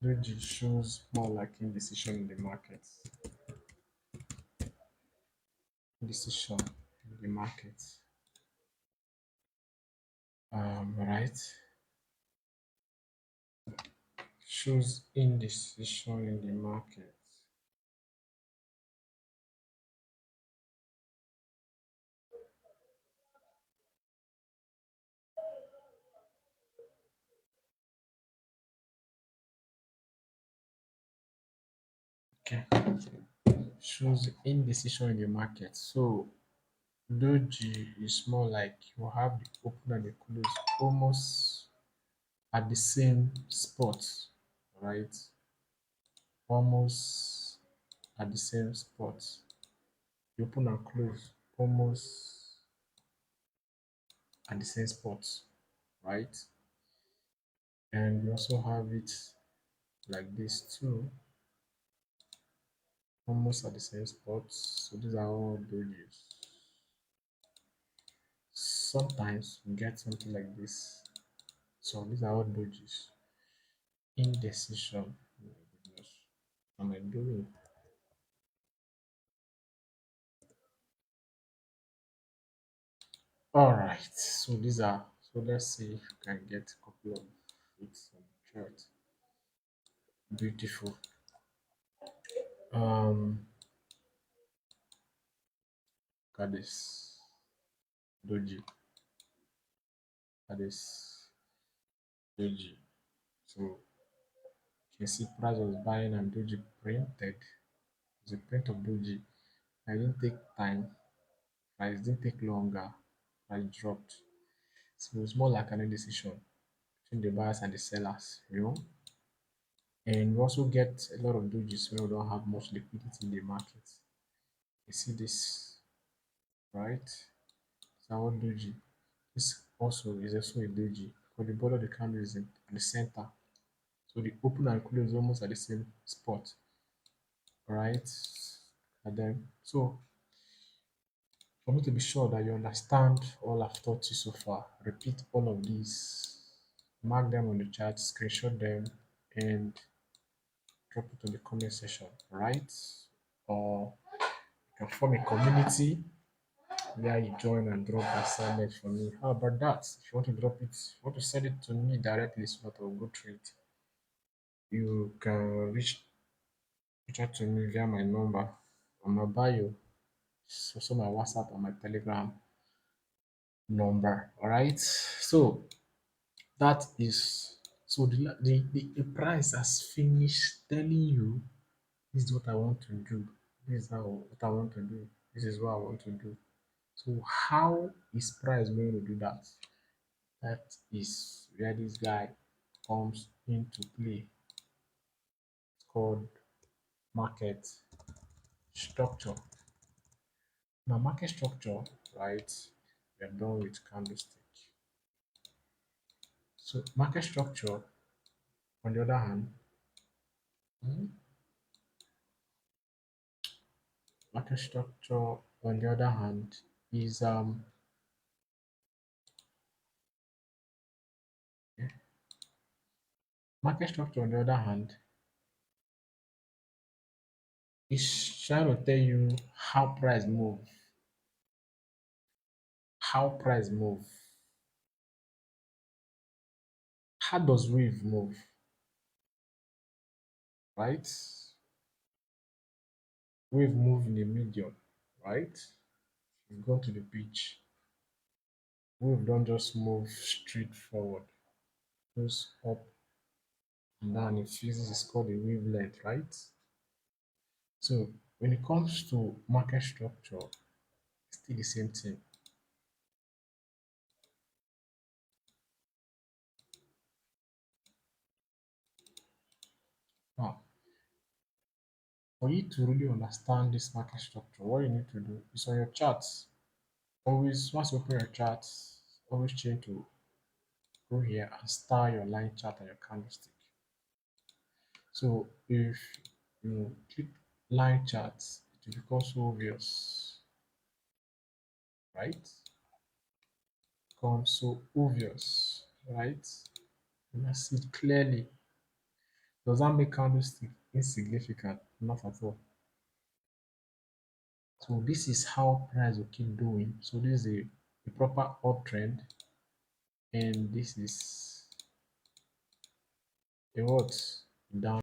Doji shows more like indecision in the market. Indecision in the market. Right? Shows indecision in the market. Okay. Shows indecision in the market. So Doji is more like you have the open and the close almost at the same spot, right? Almost at the same spot. The open and close almost at the same spot, right? And we also have it like this too, almost at the same spot. So these are all dojis. Sometimes we get something like this. So these are all dojis. Indecision. Oh my goodness. What am I doing? Alright, so these are, so let's see if we can get a couple of hits on the chart. Beautiful. Look at this doji. Look at this doji. So you can see price was buying and doji printed. It's a print of doji. I didn't take time. Price didn't take longer. Price dropped. So it's more like an indecision between the buyers and the sellers, you know. And we also get a lot of dojis when we don't have much liquidity in the market. You see this, right? It's our doji. This also is also a doji because the border of the candle is at the center. So the open and close is almost at the same spot, right? And then, so for me to be sure that you understand all I've taught you so far, repeat all of these, mark them on the chart, screenshot them, and drop it on the comment section, right? Or you can form a community where you join and drop the assignment for me. How about that? If you want to drop it, if you want to send it to me directly so that I'll go through it, you can reach out to me via my number on my bio. It's also my WhatsApp and my Telegram number. All right. So that is so the price has finished telling you this is what I want to do. This is how what I want to do. This is what I want to do. So how is price going to do that? That is where this guy comes into play. It's called market structure. Now, market structure, right? We are done with candlestick. So, market structure, on the other hand, hmm, market structure, on the other hand, is market structure, on the other hand, is trying to tell you how price move, how does wave move, right? Wave move in a medium, right? You go to the beach. Wave don't just move straight forward. Goes up and down in physics is called a wavelength, right? So when it comes to market structure, it's still the same thing. Now, for you to really understand this market structure, what you need to do is on your charts. Always, once you open your charts, always change to go here and style your line chart and your candlestick. So if you click line charts, it becomes so obvious, right? Becomes so obvious, right? You must see it clearly. Does that make candlestick insignificant? Not at all. So this is how price will keep doing. So this is a proper uptrend, and this is a what? Down.